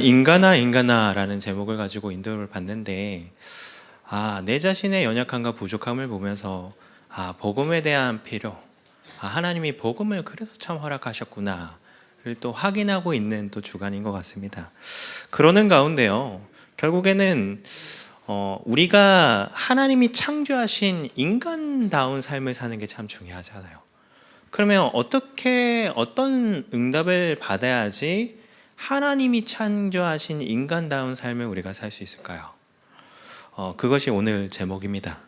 인간아 인간아라는 제목을 가지고 인도를 봤는데, 내 자신의 연약함과 부족함을 보면서 복음에 대한 필요, 하나님이 복음을 그래서 참 허락하셨구나를 또 확인하고 있는 또 주간인 것 같습니다. 그러는 가운데요, 결국에는 우리가 하나님이 창조하신 인간다운 삶을 사는 게 참 중요하잖아요. 그러면 어떤 응답을 받아야지 하나님이 창조하신 인간다운 삶을 우리가 살 수 있을까요? 그것이 오늘 제목입니다.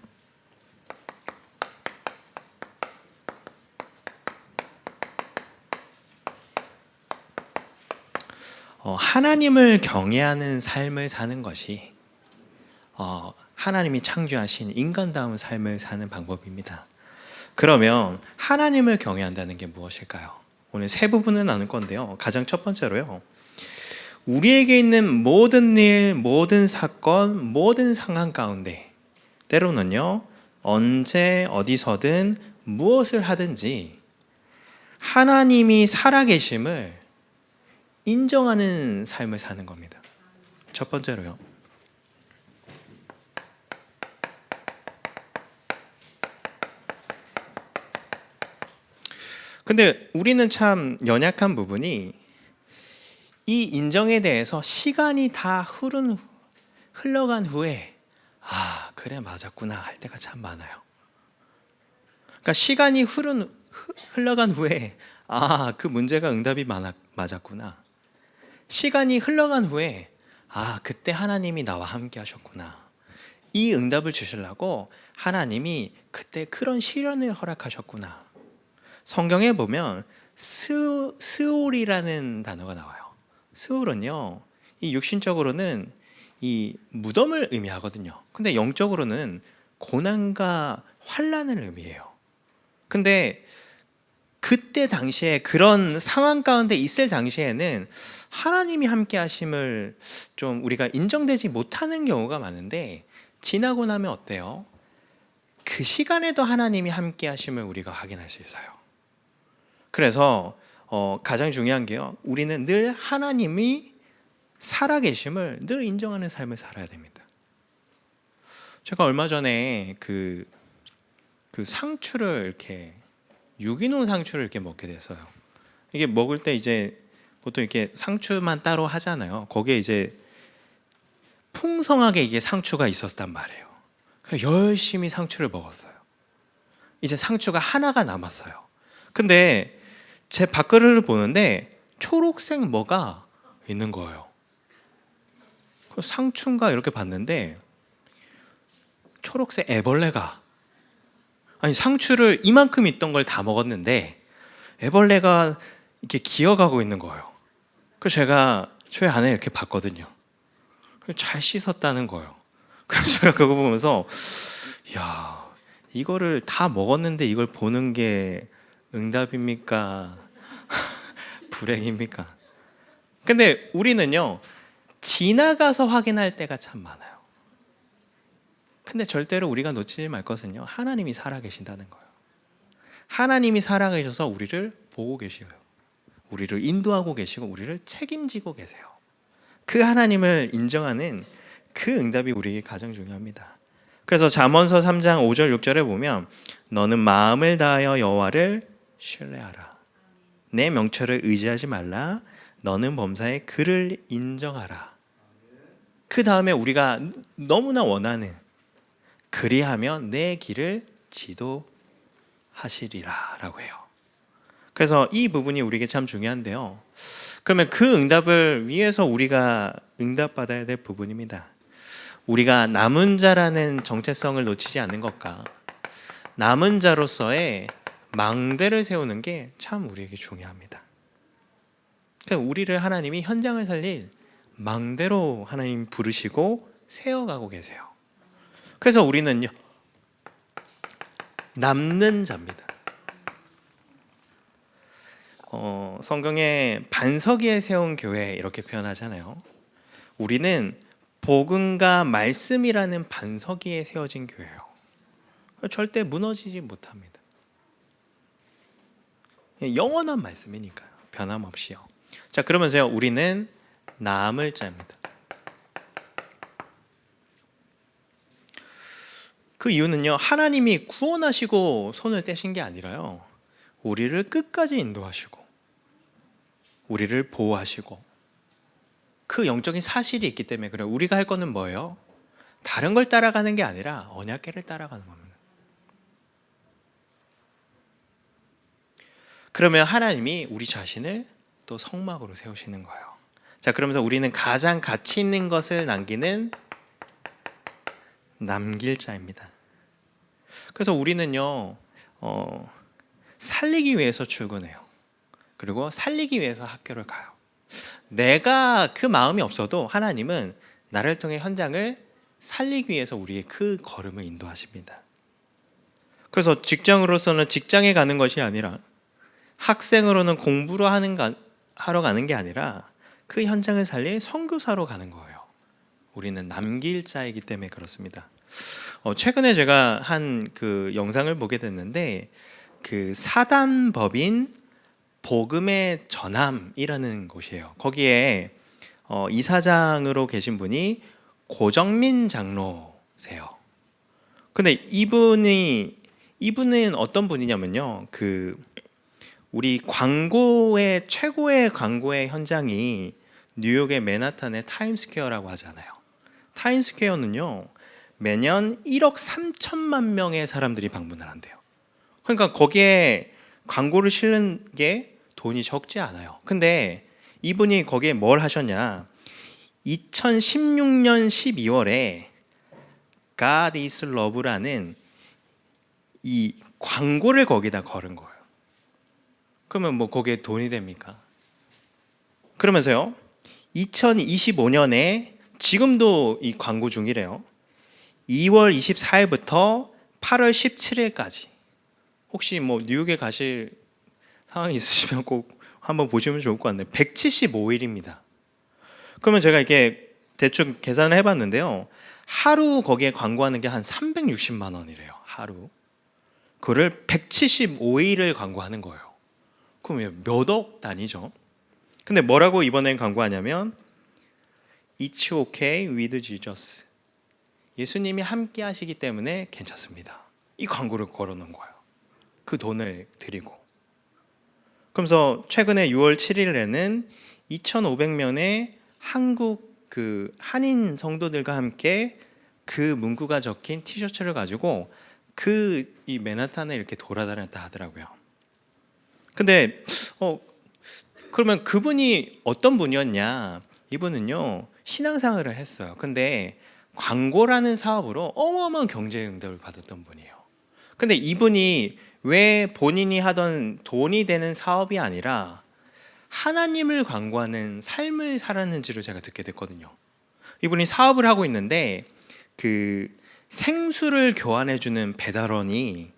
하나님을 경외하는 삶을 사는 것이 하나님이 창조하신 인간다운 삶을 사는 방법입니다. 그러면 하나님을 경외한다는 게 무엇일까요? 오늘 세 부분을 나눌 건데요. 가장 첫 번째로요, 우리에게 있는 모든 일, 모든 사건, 모든 상황 가운데 때로는요, 언제 어디서든 무엇을 하든지 하나님이 살아계심을 인정하는 삶을 사는 겁니다. 첫 번째로요, 근데 우리는 참 연약한 부분이, 이 인정에 대해서 시간이 다 흘러간 후에 그래 맞았구나 할 때가 참 많아요. 그러니까 시간이 흘러간 후에 그 문제가 응답이 맞았구나, 시간이 흘러간 후에 그때 하나님이 나와 함께 하셨구나, 이 응답을 주시려고 하나님이 그때 그런 시련을 허락하셨구나. 성경에 보면 스올이라는 단어가 나와요. 스올은요, 이 육신적으로는 이 무덤을 의미하거든요. 근데 영적으로는 고난과 환난을 의미해요. 근데 그때 당시에 그런 상황 가운데 있을 당시에는 하나님이 함께 하심을 좀 우리가 인정되지 못하는 경우가 많은데, 지나고 나면 어때요? 그 시간에도 하나님이 함께 하심을 우리가 확인할 수 있어요. 그래서 가장 중요한 게요, 우리는 늘 하나님이 살아계심을 늘 인정하는 삶을 살아야 됩니다. 제가 얼마 전에 그 상추를 이렇게 유기농 상추를 이렇게 먹게 됐어요. 이게 먹을 때 이제 보통 이렇게 상추만 따로 하잖아요. 거기에 이제 풍성하게 이게 상추가 있었단 말이에요. 그래서 열심히 상추를 먹었어요. 이제 상추가 하나가 남았어요. 근데 제 밥그릇을 보는데 초록색 뭐가 있는 거예요. 상추인가 이렇게 봤는데 초록색 애벌레가, 아니 상추를 이만큼 있던 걸 다 먹었는데 애벌레가 이렇게 기어가고 있는 거예요. 그래서 제가 저희 안에 이렇게 봤거든요. 잘 씻었다는 거예요. 그래서 제가 그거 보면서, 야, 이거를 다 먹었는데 이걸 보는 게 응답입니까? 불행입니까? 근데 우리는요, 지나가서 확인할 때가 참 많아요. 근데 절대로 우리가 놓치지 말 것은요, 하나님이 살아계신다는 거예요. 하나님이 살아계셔서 우리를 보고 계시고요, 우리를 인도하고 계시고 우리를 책임지고 계세요. 그 하나님을 인정하는 그 응답이 우리에게 가장 중요합니다. 그래서 잠언서 3장 5절 6절에 보면, 너는 마음을 다하여 여호와를 신뢰하라, 내 명철을 의지하지 말라, 너는 범사의 그를 인정하라. 그 다음에 우리가 너무나 원하는, 그리하면 내 길을 지도하시리라 라고 해요. 그래서 이 부분이 우리에게 참 중요한데요, 그러면 그 응답을 위해서 우리가 응답받아야 될 부분입니다. 우리가 남은 자라는 정체성을 놓치지 않는 것과 남은 자로서의 망대를 세우는 게 참 우리에게 중요합니다. 그러니까 우리를 하나님이 현장을 살릴 망대로 하나님 부르시고 세워가고 계세요. 그래서 우리는요, 남는 자입니다. 성경에 반석 위에 세운 교회 이렇게 표현하잖아요. 우리는 복음과 말씀이라는 반석 위에 세워진 교회예요. 절대 무너지지 못합니다. 영원한 말씀이니까요, 변함없이요. 자, 그러면서요, 우리는 남을 자입니다. 그 이유는요, 하나님이 구원하시고 손을 떼신 게 아니라요, 우리를 끝까지 인도하시고 우리를 보호하시고 그 영적인 사실이 있기 때문에 그래요. 우리가 할 거는 뭐예요? 다른 걸 따라가는 게 아니라 언약궤를 따라가는 겁니다. 그러면 하나님이 우리 자신을 또 성막으로 세우시는 거예요. 자, 그러면서 우리는 가장 가치 있는 것을 남기는 남길 자입니다. 그래서 우리는요, 살리기 위해서 출근해요. 그리고 살리기 위해서 학교를 가요. 내가 그 마음이 없어도 하나님은 나를 통해 현장을 살리기 위해서 우리의 그 걸음을 인도하십니다. 그래서 직장으로서는 직장에 가는 것이 아니라, 학생으로는 공부를 하러 가는 게 아니라 그 현장을 살릴 선교사로 가는 거예요. 우리는 남길 자이기 때문에 그렇습니다. 최근에 제가 한 그 영상을 보게 됐는데, 그 사단법인 복음의 전함이라는 곳이에요. 거기에 이사장으로 계신 분이 고정민 장로세요. 근데 이분은 어떤 분이냐면요, 그 우리 광고의 최고의 광고의 현장이 뉴욕의 맨하탄의 타임스퀘어라고 하잖아요. 타임스퀘어는요, 매년 1억 3천만 명의 사람들이 방문을 한대요. 그러니까 거기에 광고를 실는 게 돈이 적지 않아요. 근데 이분이 거기에 뭘 하셨냐, 2016년 12월에 God is Love라는 이 광고를 거기다 걸은 거예요. 그러면 뭐 거기에 돈이 됩니까? 그러면서요, 2025년에 지금도 이 광고 중이래요. 2월 24일부터 8월 17일까지 혹시 뭐 뉴욕에 가실 상황이 있으시면 꼭 한번 보시면 좋을 것 같네요. 175일입니다. 그러면 제가 이렇게 대충 계산을 해봤는데요, 하루 거기에 광고하는 게 한 360만 원이래요. 하루. 그거를 175일을 광고하는 거예요. 그럼 몇억 단위죠. 근데 뭐라고 이번엔 광고하냐면 It's okay with Jesus. 예수님이 함께 하시기 때문에 괜찮습니다. 이 광고를 걸어놓은 거예요. 그 돈을 드리고. 그러면서 최근에 6월 7일에는 2,500명의 한국 그 한인 성도들과 함께 그 문구가 적힌 티셔츠를 가지고 이 맨하탄에 이렇게 돌아다녔다 하더라고요. 근데 그러면 그분이 어떤 분이었냐? 이분은요, 신앙생활을 했어요. 근데 광고라는 사업으로 어마어마한 경제 응답을 받았던 분이에요. 근데 이분이 왜 본인이 하던 돈이 되는 사업이 아니라 하나님을 광고하는 삶을 살았는지를 제가 듣게 됐거든요. 이분이 사업을 하고 있는데 그 생수를 교환해주는 배달원이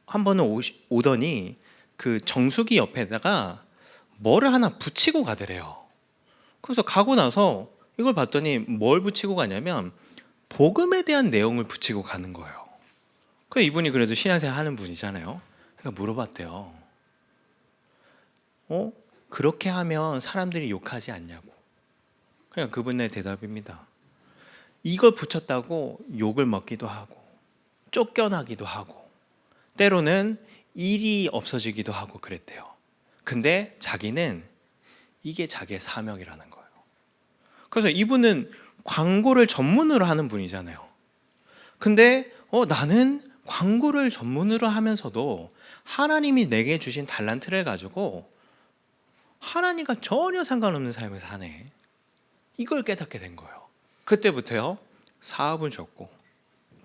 한 번은 오더니 그 정수기 옆에다가 뭐를 하나 붙이고 가더래요. 그래서 가고 나서 이걸 봤더니 뭘 붙이고 가냐면 복음에 대한 내용을 붙이고 가는 거예요. 그래서 이분이 그래도 신앙생활 하는 분이잖아요. 그러니까 물어봤대요. 그렇게 하면 사람들이 욕하지 않냐고. 그냥 그분의 대답입니다. 이걸 붙였다고 욕을 먹기도 하고 쫓겨나기도 하고 때로는 일이 없어지기도 하고 그랬대요. 근데 자기는 이게 자기의 사명이라는 거예요. 그래서 이분은 광고를 전문으로 하는 분이잖아요. 근데 나는 광고를 전문으로 하면서도 하나님이 내게 주신 달란트를 가지고 하나님과 전혀 상관없는 삶을 사네. 이걸 깨닫게 된 거예요. 그때부터요, 사업을 접고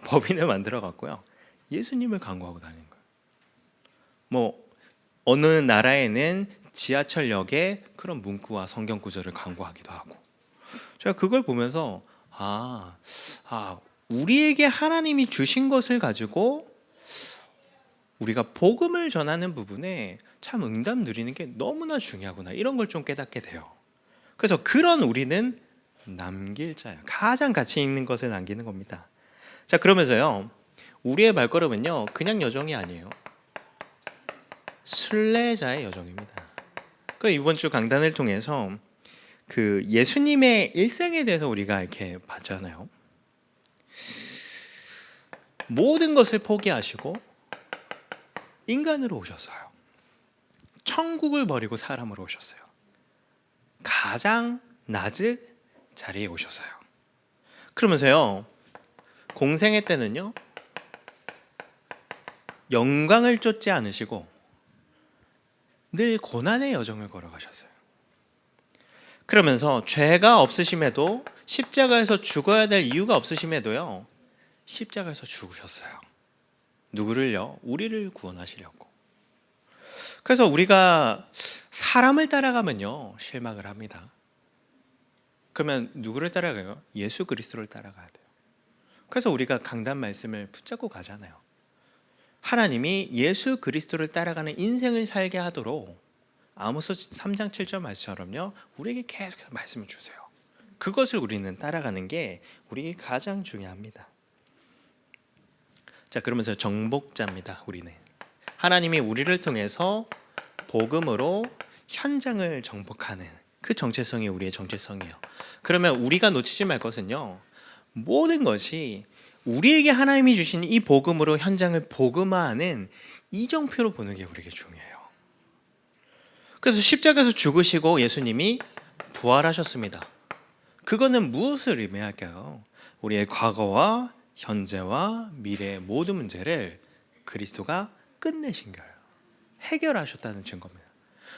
법인을 만들어 갔고요, 예수님을 광고하고 다니는 거예요. 뭐 어느 나라에는 지하철역에 그런 문구와 성경 구절을 광고하기도 하고. 제가 그걸 보면서 우리에게 하나님이 주신 것을 가지고 우리가 복음을 전하는 부분에 참 응답 누리는 게 너무나 중요하구나, 이런 걸 좀 깨닫게 돼요. 그래서 그런 우리는 남길 자예요. 가장 가치 있는 것을 남기는 겁니다. 자, 그러면서요, 우리의 발걸음은요, 그냥 여정이 아니에요. 순례자의 여정입니다. 그 이번 주 강단을 통해서 그 예수님의 일생에 대해서 우리가 이렇게 봤잖아요. 모든 것을 포기하시고 인간으로 오셨어요. 천국을 버리고 사람으로 오셨어요. 가장 낮은 자리에 오셨어요. 그러면서요, 공생애 때는요, 영광을 쫓지 않으시고 늘 고난의 여정을 걸어가셨어요. 그러면서 죄가 없으심에도, 십자가에서 죽어야 될 이유가 없으심에도요, 십자가에서 죽으셨어요. 누구를요? 우리를 구원하시려고. 그래서 우리가 사람을 따라가면요, 실망을 합니다. 그러면 누구를 따라가요? 예수 그리스도를 따라가야 돼요. 그래서 우리가 강단 말씀을 붙잡고 가잖아요. 하나님이 예수 그리스도를 따라가는 인생을 살게 하도록 아모스 3장 7절 말씀처럼요, 우리에게 계속해서 말씀을 주세요. 그것을 우리는 따라가는 게 우리에게 가장 중요합니다. 자, 그러면서 정복자입니다. 우리는 하나님이 우리를 통해서 복음으로 현장을 정복하는 그 정체성이 우리의 정체성이에요. 그러면 우리가 놓치지 말 것은요, 모든 것이 우리에게 하나님이 주신 이 복음으로 현장을 복음화하는 이정표로 보는 게 우리에게 중요해요. 그래서 십자가에서 죽으시고 예수님이 부활하셨습니다. 그거는 무엇을 의미할까요? 우리의 과거와 현재와 미래의 모든 문제를 그리스도가 끝내신 거예요. 해결하셨다는 증거입니다.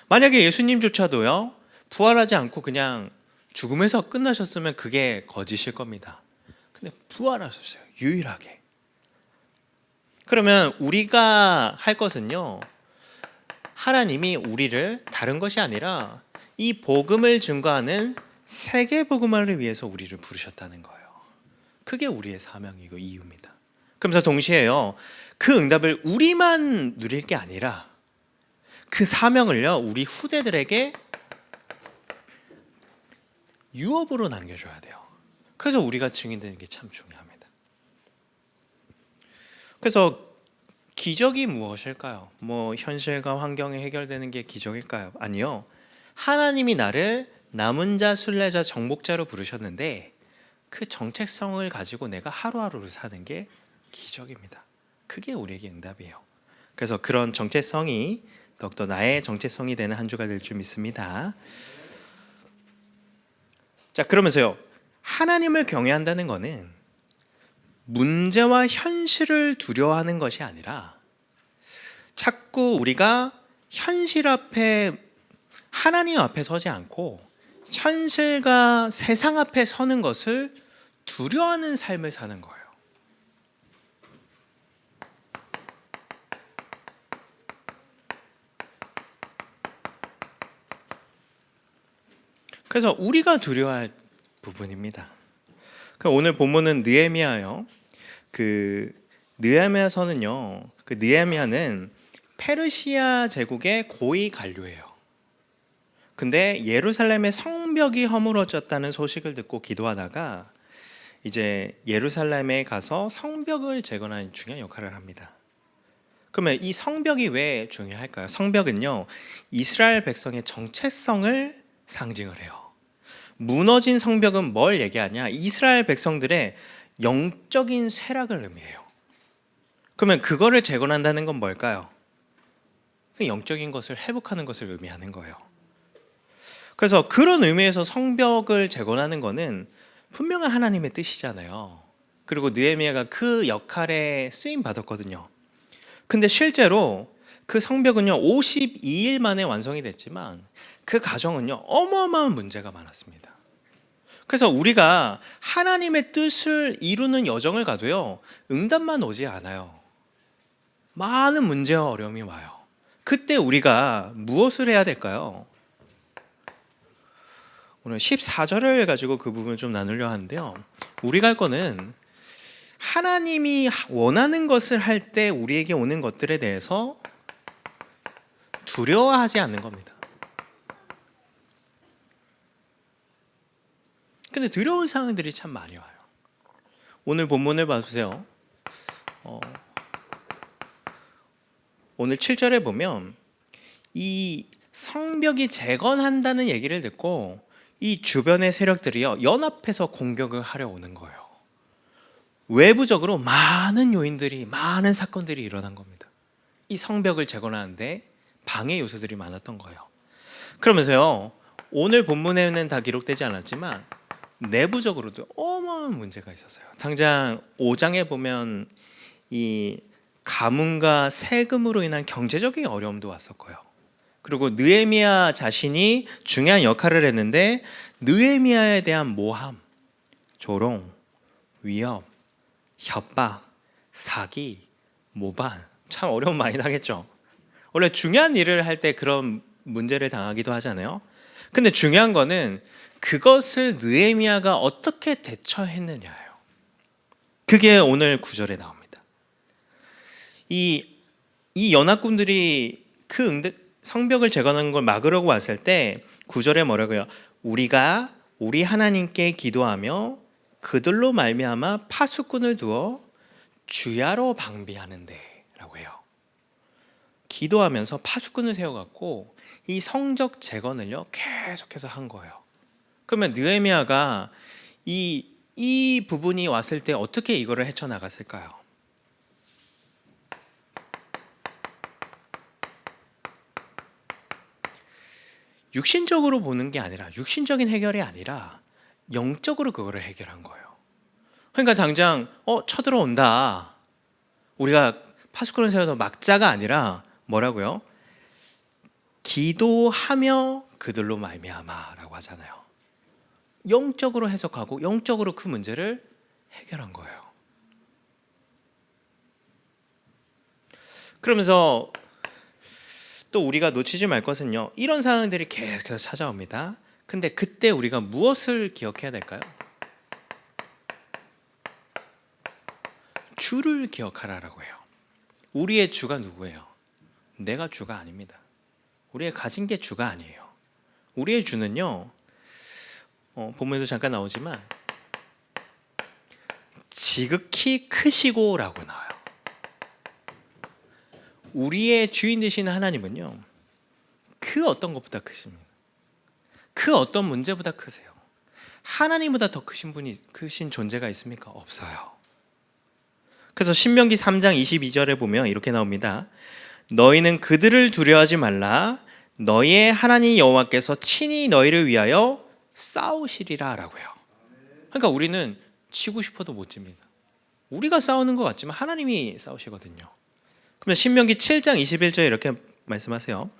만약에 예수님조차도요, 부활하지 않고 그냥 죽음에서 끝나셨으면 그게 거짓일 겁니다. 근데 부활하셨어요. 유일하게. 그러면 우리가 할 것은요, 하나님이 우리를 다른 것이 아니라 이 복음을 증거하는 세계 복음화를 위해서 우리를 부르셨다는 거예요. 그게 우리의 사명이고 이유입니다. 그러면서 동시에요, 그 응답을 우리만 누릴 게 아니라 그 사명을요, 우리 후대들에게 유업으로 남겨줘야 돼요. 그래서 우리가 증인되는 게 참 중요합니다. 그래서 기적이 무엇일까요? 현실과 환경이 해결되는 게 기적일까요? 아니요. 하나님이 나를 남은 자, 순례자, 정복자로 부르셨는데 그 정체성을 가지고 내가 하루하루를 사는 게 기적입니다. 그게 우리에게 응답이에요. 그래서 그런 정체성이 더욱더 나의 정체성이 되는 한 주가 될 줄 믿습니다. 자, 그러면서요, 하나님을 경외한다는 것은 문제와 현실을 두려워하는 것이 아니라 자꾸 우리가 현실 앞에, 하나님 앞에 서지 않고 현실과 세상 앞에 서는 것을 두려워하는 삶을 사는 거예요. 그래서 우리가 두려워할 부분입니다. 오늘 본문은 느헤미야예요. 느헤미야서는요, 느헤미야는 페르시아 제국의 고위 관료예요. 근데 예루살렘의 성벽이 허물어졌다는 소식을 듣고 기도하다가 이제 예루살렘에 가서 성벽을 재건하는 중요한 역할을 합니다. 그러면 이 성벽이 왜 중요할까요? 성벽은요, 이스라엘 백성의 정체성을 상징을 해요. 무너진 성벽은 뭘 얘기하냐? 이스라엘 백성들의 영적인 쇠락을 의미해요. 그러면 그거를 재건한다는 건 뭘까요? 영적인 것을 회복하는 것을 의미하는 거예요. 그래서 그런 의미에서 성벽을 재건하는 것은 분명한 하나님의 뜻이잖아요. 그리고 느헤미야가 그 역할에 쓰임 받았거든요. 근데 실제로 그 성벽은요, 52일 만에 완성이 됐지만 그 과정은요, 어마어마한 문제가 많았습니다. 그래서 우리가 하나님의 뜻을 이루는 여정을 가도요, 응답만 오지 않아요. 많은 문제와 어려움이 와요. 그때 우리가 무엇을 해야 될까요? 오늘 14절을 가지고 그 부분을 좀 나누려 하는데요, 우리가 할 거는 하나님이 원하는 것을 할 때 우리에게 오는 것들에 대해서 두려워하지 않는 겁니다. 근데 두려운 상황들이 참 많이 와요. 오늘 본문을 봐주세요. 오늘 7절에 보면 이 성벽이 재건한다는 얘기를 듣고 이 주변의 세력들이요 연합해서 공격을 하려 오는 거예요. 외부적으로 많은 요인들이, 많은 사건들이 일어난 겁니다. 이 성벽을 재건하는데 방해 요소들이 많았던 거예요. 그러면서요, 오늘 본문에는 다 기록되지 않았지만 내부적으로도 어마어마한 문제가 있었어요. 당장 5장에 보면 이 가뭄과 세금으로 인한 경제적인 어려움도 왔었고요. 그리고 느헤미야 자신이 중요한 역할을 했는데 느헤미야에 대한 모함, 조롱, 위협, 협박, 사기, 모반, 참 어려움 많이 당했죠. 원래 중요한 일을 할 때 그런 문제를 당하기도 하잖아요. 근데 중요한 거는 그것을 느헤미야가 어떻게 대처했느냐예요. 그게 오늘 9절에 나옵니다. 이 연합군들이 그 성벽을 재건하는 걸 막으려고 왔을 때 9절에 뭐라고요? 우리가 우리 하나님께 기도하며 그들로 말미암아 파수꾼을 두어 주야로 방비하는데 라고 해요. 기도하면서 파수꾼을 세워갖고 이 성적 재건을요 계속해서 한 거예요. 그러면 느헤미야가 이 부분이 왔을 때 어떻게 이거를 헤쳐나갔을까요? 육신적으로 보는 게 아니라, 육신적인 해결이 아니라 영적으로 그거를 해결한 거예요. 그러니까 당장 쳐들어온다, 우리가 파수꾼을 세워서 막자가 아니라 뭐라고요? 기도하며 그들로 말미암아라고 하잖아요. 영적으로 해석하고 영적으로 그 문제를 해결한 거예요. 그러면서 또 우리가 놓치지 말 것은요, 이런 상황들이 계속해서 찾아옵니다. 근데 그때 우리가 무엇을 기억해야 될까요? 주를 기억하라라고 해요. 우리의 주가 누구예요? 내가 주가 아닙니다. 우리의 가진 게 주가 아니에요. 우리의 주는요, 본문에도 잠깐 나오지만 지극히 크시고라고 나와요. 우리의 주인 되신 하나님은요, 그 어떤 것보다 크십니다. 그 어떤 문제보다 크세요. 하나님보다 더 크신 존재가 있습니까? 없어요. 그래서 신명기 3장 22절에 보면 이렇게 나옵니다. 너희는 그들을 두려워하지 말라. 너희의 하나님 여호와께서 친히 너희를 위하여 싸우시리라 라고 해요. 그러니까 우리는 치고 싶어도 못 집니다. 우리가 싸우는 것 같지만 하나님이 싸우시거든요. 그러면 신명기 7장 21절에 이렇게 말씀하세요.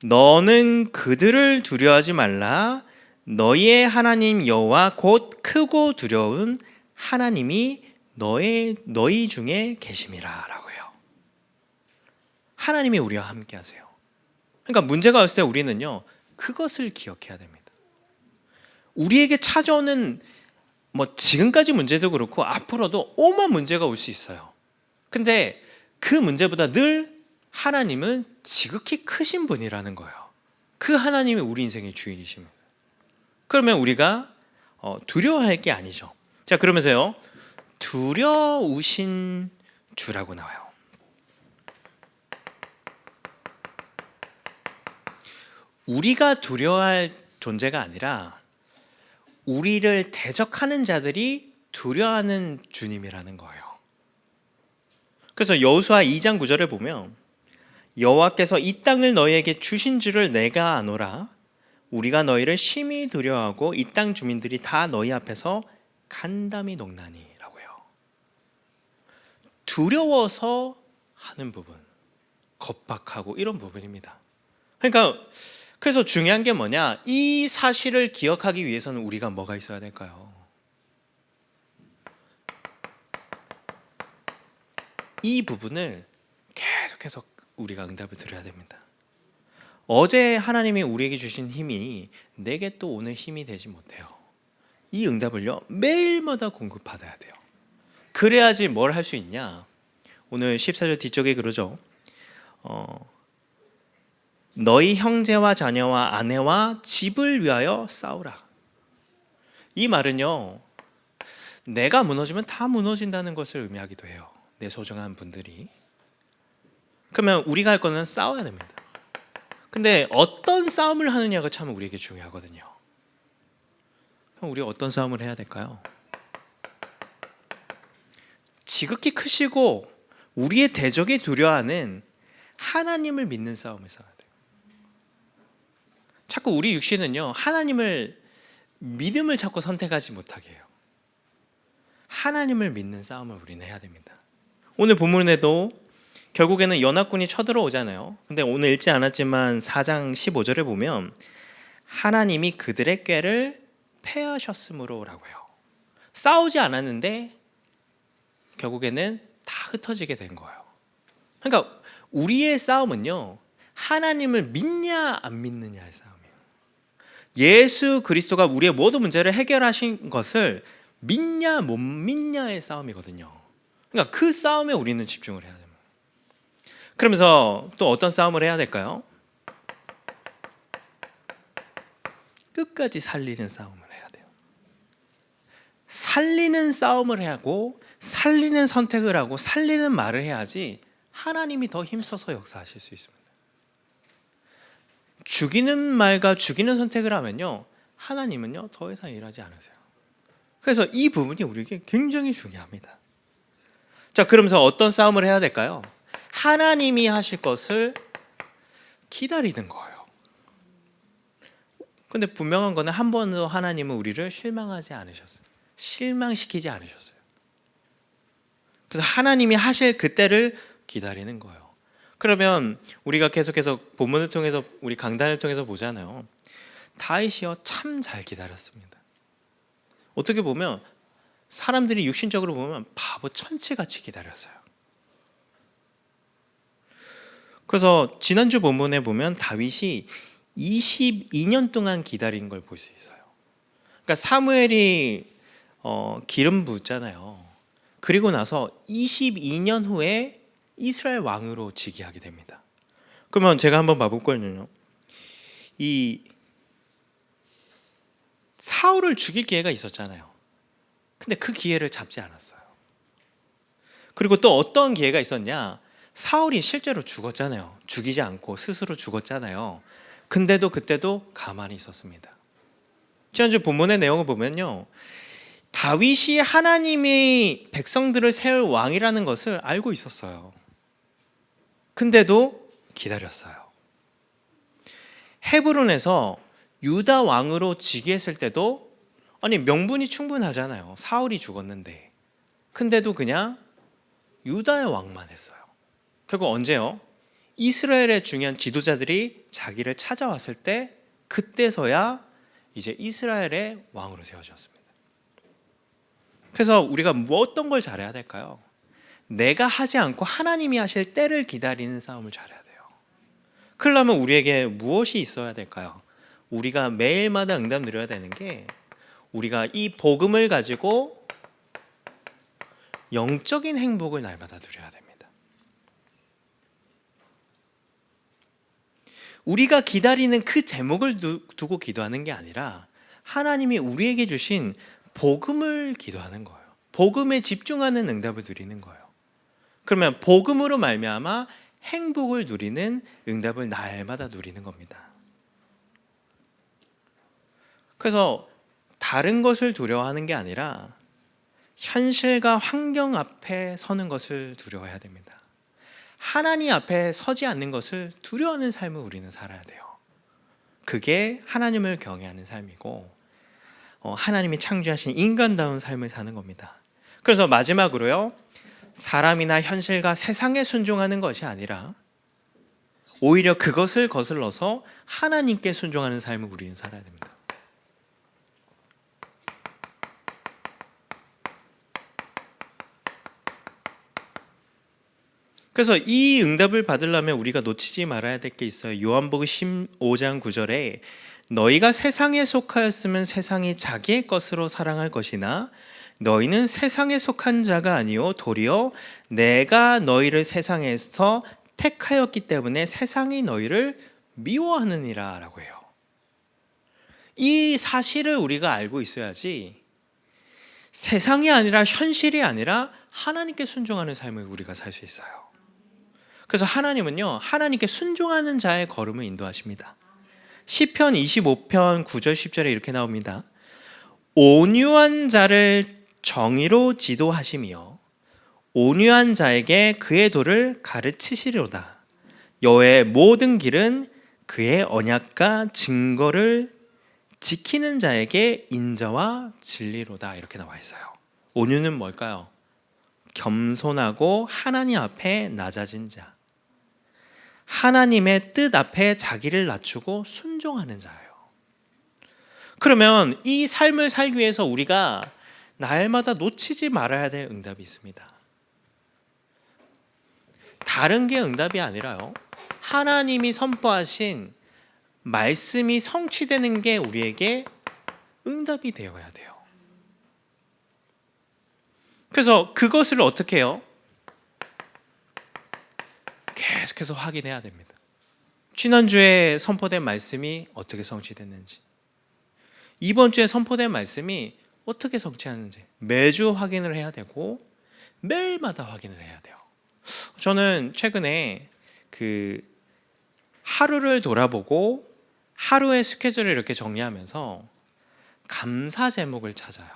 너는 그들을 두려워하지 말라. 너희의 하나님 여호와 곧 크고 두려운 하나님이 너희 중에 계심이라 라고 해요. 하나님이 우리와 함께 하세요. 그러니까 문제가 왔을 때 우리는요, 그것을 기억해야 됩니다. 우리에게 찾아오는 지금까지 문제도 그렇고 앞으로도 오만 문제가 올 수 있어요. 근데 그 문제보다 늘 하나님은 지극히 크신 분이라는 거예요. 그 하나님이 우리 인생의 주인이십니다. 그러면 우리가 두려워할 게 아니죠. 자, 그러면서요, 두려우신 주라고 나와요. 우리가 두려워할 존재가 아니라 우리를 대적하는 자들이 두려워하는 주님이라는 거예요. 그래서 여호수아 2장 9절에 보면 여호와께서 이 땅을 너희에게 주신 줄을 내가 아노라. 우리가 너희를 심히 두려워하고 이 땅 주민들이 다 너희 앞에서 간담이 녹나니 라고 해요. 두려워서 하는 부분, 겁박하고 이런 부분입니다. 그러니까 그래서 중요한 게 뭐냐, 이 사실을 기억하기 위해서는 우리가 뭐가 있어야 될까요? 이 부분을 계속해서 우리가 응답을 드려야 됩니다. 어제 하나님이 우리에게 주신 힘이 내게 또 오늘 힘이 되지 못해요. 이 응답을요, 매일마다 공급받아야 돼요. 그래야지 뭘 할 수 있냐. 오늘 14절 뒤쪽에 그러죠. 너희 형제와 자녀와 아내와 집을 위하여 싸우라. 이 말은요, 내가 무너지면 다 무너진다는 것을 의미하기도 해요. 내 소중한 분들이. 그러면 우리가 할 거는 싸워야 됩니다. 근데 어떤 싸움을 하느냐가 참 우리에게 중요하거든요. 그럼 우리 어떤 싸움을 해야 될까요? 지극히 크시고 우리의 대적이 두려워하는 하나님을 믿는 싸움을 싸워야 돼요. 자꾸 우리 육신은요, 하나님을 믿음을 자꾸 선택하지 못하게 해요. 하나님을 믿는 싸움을 우리는 해야 됩니다. 오늘 본문에도 결국에는 연합군이 쳐들어오잖아요. 근데 오늘 읽지 않았지만 4장 15절에 보면 하나님이 그들의 꾀를 패하셨으므로 라고 해요. 싸우지 않았는데 결국에는 다 흩어지게 된 거예요. 그러니까 우리의 싸움은요, 하나님을 믿냐 안 믿느냐의 싸움이에요. 예수 그리스도가 우리의 모든 문제를 해결하신 것을 믿냐 못 믿냐의 싸움이거든요. 그러니까 그 싸움에 우리는 집중을 해야 됩니다. 그러면서 또 어떤 싸움을 해야 될까요? 끝까지 살리는 싸움을 해야 돼요. 살리는 싸움을 하고 살리는 선택을 하고 살리는 말을 해야지 하나님이 더 힘써서 역사하실 수 있습니다. 죽이는 말과 죽이는 선택을 하면요, 하나님은요 더 이상 일하지 않으세요. 그래서 이 부분이 우리에게 굉장히 중요합니다. 자, 그러면서 어떤 싸움을 해야 될까요? 하나님이 하실 것을 기다리는 거예요. 근데 분명한 거는 한 번도 하나님은 우리를 실망하지 않으셨어요. 실망시키지 않으셨어요. 그래서 하나님이 하실 그때를 기다리는 거예요. 그러면 우리가 계속해서 본문을 통해서 우리 강단을 통해서 보잖아요. 다윗이요 참 잘 기다렸습니다. 어떻게 보면 사람들이 육신적으로 보면 바보 천치같이 기다렸어요. 그래서 지난주 본문에 보면 다윗이 22년 동안 기다린 걸 볼 수 있어요. 그러니까 사무엘이 기름 붓잖아요. 그리고 나서 22년 후에 이스라엘 왕으로 즉위하게 됩니다. 그러면 제가 한번 봐볼 거는요, 이 사울을 죽일 기회가 있었잖아요. 근데 그 기회를 잡지 않았어요. 그리고 또 어떤 기회가 있었냐, 사울이 실제로 죽었잖아요. 죽이지 않고 스스로 죽었잖아요. 근데도 그때도 가만히 있었습니다. 지난주 본문의 내용을 보면요, 다윗이 하나님이 백성들을 세울 왕이라는 것을 알고 있었어요. 근데도 기다렸어요. 헤브론에서 유다 왕으로 즉위했을 때도 아니 명분이 충분하잖아요. 사울이 죽었는데. 근데도 그냥 유다의 왕만 했어요. 결국 언제요? 이스라엘의 중요한 지도자들이 자기를 찾아왔을 때 그때서야 이제 이스라엘의 왕으로 세워졌습니다. 그래서 우리가 어떤 걸 잘해야 될까요? 내가 하지 않고 하나님이 하실 때를 기다리는 싸움을 잘해야 돼요. 그러려면 우리에게 무엇이 있어야 될까요? 우리가 매일마다 응답 누려야 되는 게, 우리가 이 복음을 가지고 영적인 행복을 날마다 누려야 됩니다. 우리가 기다리는 그 제목을 두고 기도하는 게 아니라 하나님이 우리에게 주신 복음을 기도하는 거예요. 복음에 집중하는 응답을 누리는 거예요. 그러면 복음으로 말미암아 행복을 누리는 응답을 날마다 누리는 겁니다. 그래서 다른 것을 두려워하는 게 아니라 현실과 환경 앞에 서는 것을 두려워해야 됩니다. 하나님 앞에 서지 않는 것을 두려워하는 삶을 우리는 살아야 돼요. 그게 하나님을 경외하는 삶이고 하나님이 창조하신 인간다운 삶을 사는 겁니다. 그래서 마지막으로요, 사람이나 현실과 세상에 순종하는 것이 아니라 오히려 그것을 거슬러서 하나님께 순종하는 삶을 우리는 살아야 됩니다. 그래서 이 응답을 받으려면 우리가 놓치지 말아야 될 게 있어요. 요한복음 15장 9절에 너희가 세상에 속하였으면 세상이 자기의 것으로 사랑할 것이나 너희는 세상에 속한 자가 아니요 도리어 내가 너희를 세상에서 택하였기 때문에 세상이 너희를 미워하느니라 라고 해요. 이 사실을 우리가 알고 있어야지 세상이 아니라 현실이 아니라 하나님께 순종하는 삶을 우리가 살 수 있어요. 그래서 하나님은요, 하나님께 순종하는 자의 걸음을 인도하십니다. 시편 25편 9절 10절에 이렇게 나옵니다. 온유한 자를 정의로 지도하시며 온유한 자에게 그의 도를 가르치시리로다. 여호와의 모든 길은 그의 언약과 증거를 지키는 자에게 인자와 진리로다. 이렇게 나와 있어요. 온유는 뭘까요? 겸손하고 하나님 앞에 낮아진 자, 하나님의 뜻 앞에 자기를 낮추고 순종하는 자예요. 그러면 이 삶을 살기 위해서 우리가 날마다 놓치지 말아야 될 응답이 있습니다. 다른 게 응답이 아니라요, 하나님이 선포하신 말씀이 성취되는 게 우리에게 응답이 되어야 돼요. 그래서 그것을 어떻게 해요? 계속해서 확인해야 됩니다. 지난주에 선포된 말씀이 어떻게 성취됐는지, 이번 주에 선포된 말씀이 어떻게 성취하는지 매주 확인을 해야 되고 매일마다 확인을 해야 돼요. 저는 최근에 하루를 돌아보고 하루의 스케줄을 이렇게 정리하면서 감사 제목을 찾아요.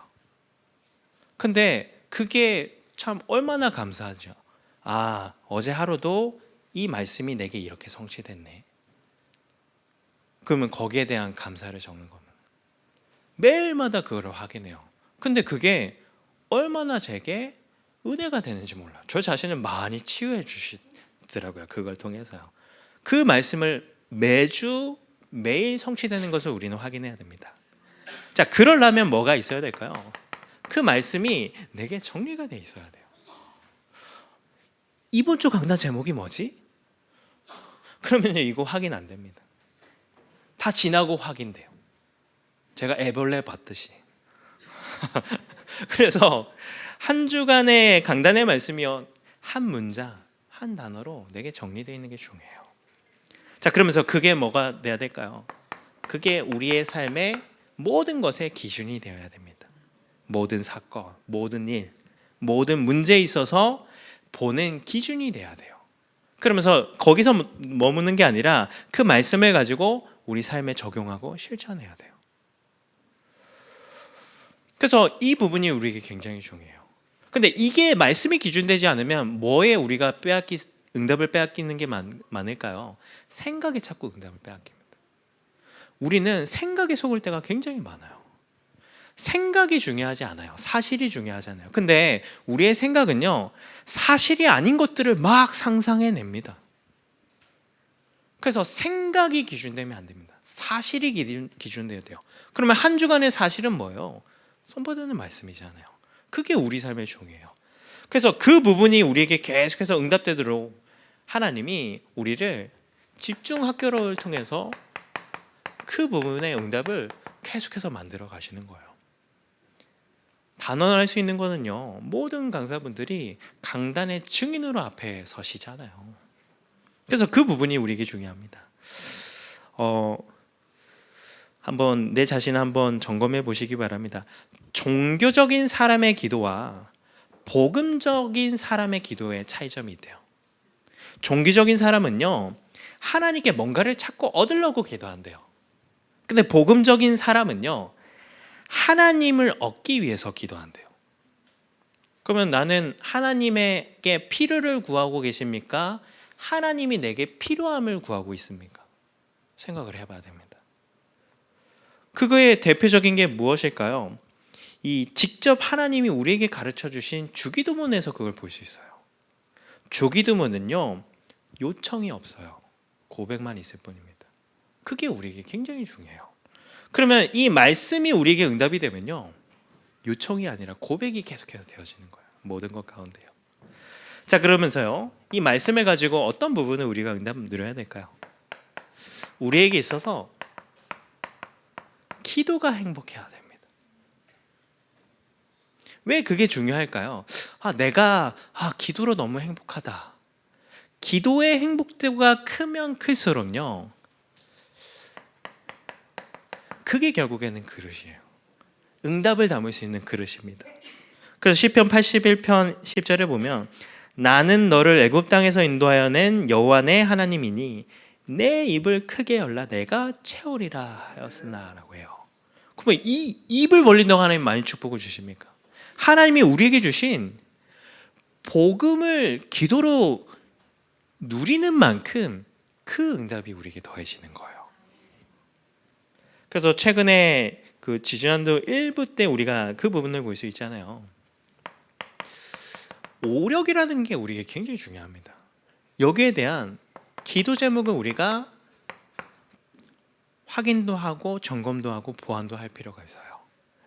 근데 그게 참 얼마나 감사하죠. 아, 어제 하루도 이 말씀이 내게 이렇게 성취됐네. 그러면 거기에 대한 감사를 적는 겁니다. 매일마다 그걸 확인해요. 근데 그게 얼마나 제게 은혜가 되는지 몰라요. 저 자신을 많이 치유해 주시더라고요. 그걸 통해서요. 그 말씀을 매일 성취되는 것을 우리는 확인해야 됩니다. 자, 그러려면 뭐가 있어야 될까요? 그 말씀이 내게 정리가 돼 있어야 돼요. 이번 주 강단 제목이 뭐지? 그러면 이거 확인 안 됩니다. 다 지나고 확인돼요. 제가 애벌레 봤듯이. 그래서 한 주간의 강단의 말씀이요, 한 문장, 한 단어로 내게 정리되어 있는 게 중요해요. 자, 그러면서 그게 뭐가 돼야 될까요? 그게 우리의 삶의 모든 것의 기준이 되어야 됩니다. 모든 사건, 모든 일, 모든 문제에 있어서 보는 기준이 돼야 돼요. 그러면서 거기서 머무는 게 아니라 그 말씀을 가지고 우리 삶에 적용하고 실천해야 돼요. 그래서 이 부분이 우리에게 굉장히 중요해요. 근데 이게 말씀이 기준되지 않으면 뭐에 우리가 응답을 빼앗기는 게 많을까요? 생각에 자꾸 응답을 빼앗깁니다. 우리는 생각에 속을 때가 굉장히 많아요. 생각이 중요하지 않아요. 사실이 중요하잖아요. 근데 우리의 생각은요, 사실이 아닌 것들을 막 상상해냅니다. 그래서 생각이 기준되면 안 됩니다. 사실이 기준돼야 돼요. 그러면 한 주간의 사실은 뭐예요? 선포되는 말씀이잖아요. 그게 우리 삶에 중요해요. 그래서 그 부분이 우리에게 계속해서 응답되도록 하나님이 우리를 집중 학교를 통해서 그 부분의 응답을 계속해서 만들어 가시는 거예요. 단언할 수 있는 거는요, 모든 강사분들이 강단의 증인으로 앞에 서시잖아요. 그래서 그 부분이 우리에게 중요합니다. 한번 내 자신을 한번 점검해 보시기 바랍니다. 종교적인 사람의 기도와 복음적인 사람의 기도의 차이점이 있대요. 종교적인 사람은요, 하나님께 뭔가를 찾고 얻으려고 기도한대요. 근데 복음적인 사람은요, 하나님을 얻기 위해서 기도한대요. 그러면 나는 하나님에게 필요를 구하고 계십니까? 하나님이 내게 필요함을 구하고 있습니까? 생각을 해봐야 됩니다. 그거의 대표적인 게 무엇일까요? 이 직접 하나님이 우리에게 가르쳐 주신 주기도문에서 그걸 볼 수 있어요. 주기도문은요, 요청이 없어요. 고백만 있을 뿐입니다. 그게 우리에게 굉장히 중요해요. 그러면 이 말씀이 우리에게 응답이 되면요, 요청이 아니라 고백이 계속해서 되어지는 거예요. 모든 것 가운데요. 자, 그러면서요, 이 말씀을 가지고 어떤 부분을 우리가 응답 누려야 될까요? 우리에게 있어서 기도가 행복해야 됩니다. 왜 그게 중요할까요? 내가 기도로 너무 행복하다. 기도의 행복도가 크면 클수록요, 그게 결국에는 그릇이에요. 응답을 담을 수 있는 그릇입니다. 그래서 시편 81편 10절에 보면, 나는 너를 애굽 땅에서 인도하여 낸 여호와 내 하나님이니 내 입을 크게 열라 내가 채우리라 하였으나라고 해요. 그러면 이 입을 벌린다고 하나님 많이 축복을 주십니까? 하나님이 우리에게 주신 복음을 기도로 누리는 만큼 그 응답이 우리에게 더해지는 거예요. 그래서 최근에 그 지지난도 1부 때 우리가 그 부분을 볼 수 있잖아요. 오력이라는 게 우리에게 굉장히 중요합니다. 여기에 대한 기도 제목은 우리가 확인도 하고 점검도 하고 보완도 할 필요가 있어요.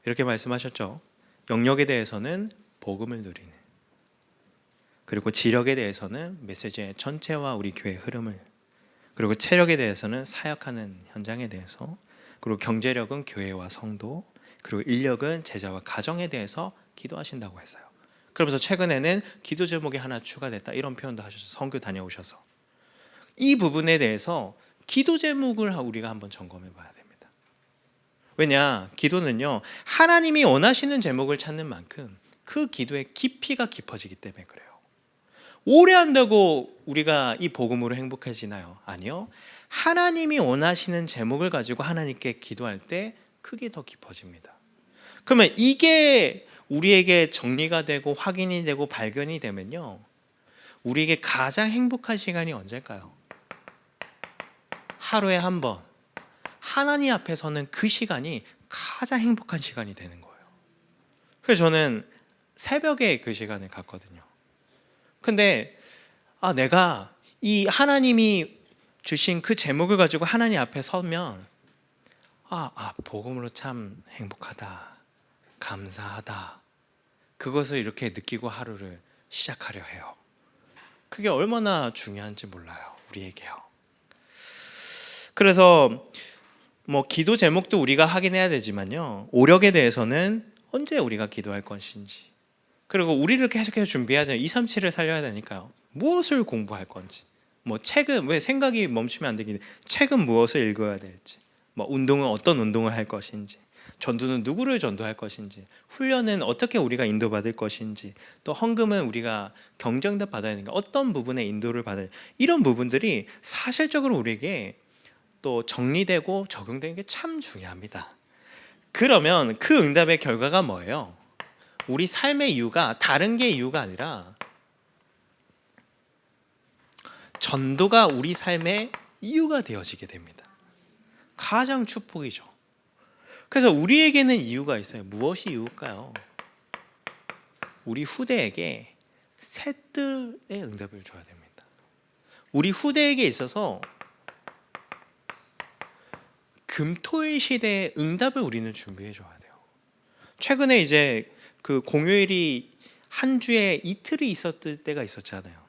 이렇게 말씀하셨죠. 영역에 대해서는 복음을 누리는, 그리고 지력에 대해서는 메시지의 전체와 우리 교회의 흐름을, 그리고 체력에 대해서는 사역하는 현장에 대해서, 그리고 경제력은 교회와 성도, 그리고 인력은 제자와 가정에 대해서 기도하신다고 했어요. 그러면서 최근에는 기도 제목이 하나 추가됐다 이런 표현도 하셔서 선교 다녀오셔서 이 부분에 대해서 기도 제목을 우리가 한번 점검해 봐야 됩니다. 왜냐, 기도는요 하나님이 원하시는 제목을 찾는 만큼 그 기도의 깊이가 깊어지기 때문에 그래요. 오래 한다고 우리가 이 복음으로 행복해지나요? 아니요. 하나님이 원하시는 제목을 가지고 하나님께 기도할 때 그게 더 깊어집니다. 그러면 이게 우리에게 정리가 되고 확인이 되고 발견이 되면요, 우리에게 가장 행복한 시간이 언제일까요? 하루에 한 번 하나님 앞에 서는 그 시간이 가장 행복한 시간이 되는 거예요. 그래서 저는 새벽에 그 시간을 갖거든요. 근데 내가 이 하나님이 주신 그 제목을 가지고 하나님 앞에 서면 복음으로 참 행복하다, 감사하다, 그것을 이렇게 느끼고 하루를 시작하려 해요. 그게 얼마나 중요한지 몰라요, 우리에게요. 그래서 기도 제목도 우리가 확인해야 되지만요, 오력에 대해서는 언제 우리가 기도할 것인지, 그리고 우리를 계속해서 준비해야 돼요. 237을 살려야 되니까요. 무엇을 공부할 건지, 책은 왜 생각이 멈추면 안 되긴, 책은 무엇을 읽어야 될지, 운동은 어떤 운동을 할 것인지, 전도는 누구를 전도할 것인지, 훈련은 어떻게 우리가 인도받을 것인지, 또 헌금은 우리가 경정답 받아야 되니까 어떤 부분에 인도를 받아야, 이런 부분들이 사실적으로 우리에게 또 정리되고 적용되는 게 참 중요합니다. 그러면 그 응답의 결과가 뭐예요? 우리 삶의 이유가 다른 게 이유가 아니라 전도가 우리 삶의 이유가 되어지게 됩니다. 가장 축복이죠. 그래서 우리에게는 이유가 있어요. 무엇이 이유일까요? 우리 후대에게 새들의 응답을 줘야 됩니다. 우리 후대에게 있어서 금토일 시대의 응답을 우리는 준비해 줘야 돼요. 최근에 이제 그 공휴일이 한 주에 이틀이 있었을 때가 있었잖아요.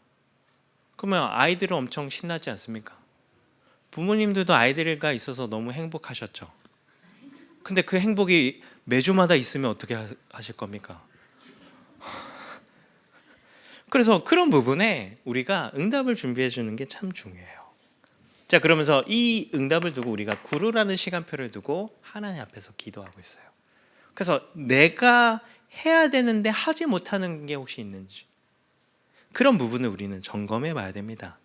그러면 아이들은 엄청 신나지 않습니까? 부모님들도 아이들과 있어서 너무 행복하셨죠. 근데 그 행복이 매주마다 있으면 어떻게 하실 겁니까? 그래서 그런 부분에 우리가 응답을 준비해 주는 게 참 중요해요. 자, 그러면서 이 응답을 두고 우리가 구루라는 시간표를 두고 하나님 앞에서 기도하고 있어요. 그래서 내가 해야 되는데 하지 못하는 게 혹시 있는지, 그런 부분을 우리는 점검해 봐야 됩니다.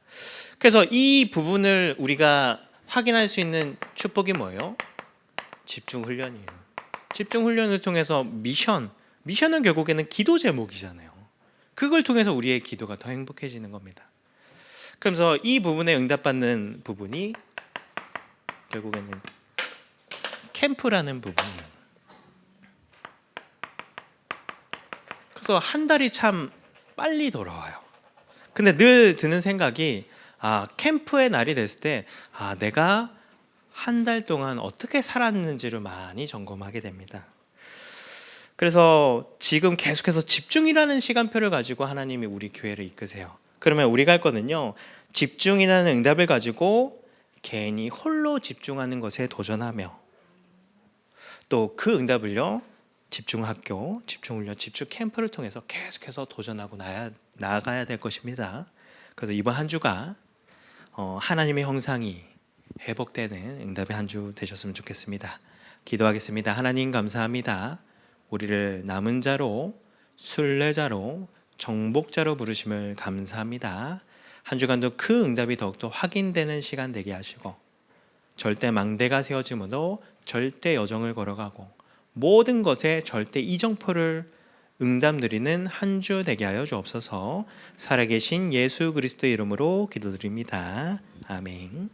그래서 이 부분을 우리가 확인할 수 있는 축복이 뭐예요? 집중 훈련이에요. 집중 훈련을 통해서 미션은 결국에는 기도 제목이잖아요. 그걸 통해서 우리의 기도가 더 행복해지는 겁니다. 그러면서 이 부분에 응답받는 부분이 결국에는 캠프라는 부분이에요. 그래서 한 달이 참 빨리 돌아와요. 근데 늘 드는 생각이 캠프의 날이 됐을 때 내가 한 달 동안 어떻게 살았는지를 많이 점검하게 됩니다. 그래서 지금 계속해서 집중이라는 시간표를 가지고 하나님이 우리 교회를 이끄세요. 그러면 우리가 할 거는요, 집중이라는 응답을 가지고 개인이 홀로 집중하는 것에 도전하며, 또 그 응답을요, 집중학교, 집중훈련, 집중캠프를 통해서 계속해서 도전하고 나아가야 될 것입니다. 그래서 이번 한 주가 하나님의 형상이 회복되는 응답의 한 주 되셨으면 좋겠습니다. 기도하겠습니다. 하나님 감사합니다. 우리를 남은 자로, 순례자로, 정복자로 부르심을 감사합니다. 한 주간도 그 응답이 더욱더 확인되는 시간 되게 하시고 절대 망대가 세워짐으로 절대 여정을 걸어가고 모든 것에 절대 이정표를 응답드리는 한 주 되게 하여 주옵소서. 살아계신 예수 그리스도의 이름으로 기도드립니다. 아멘.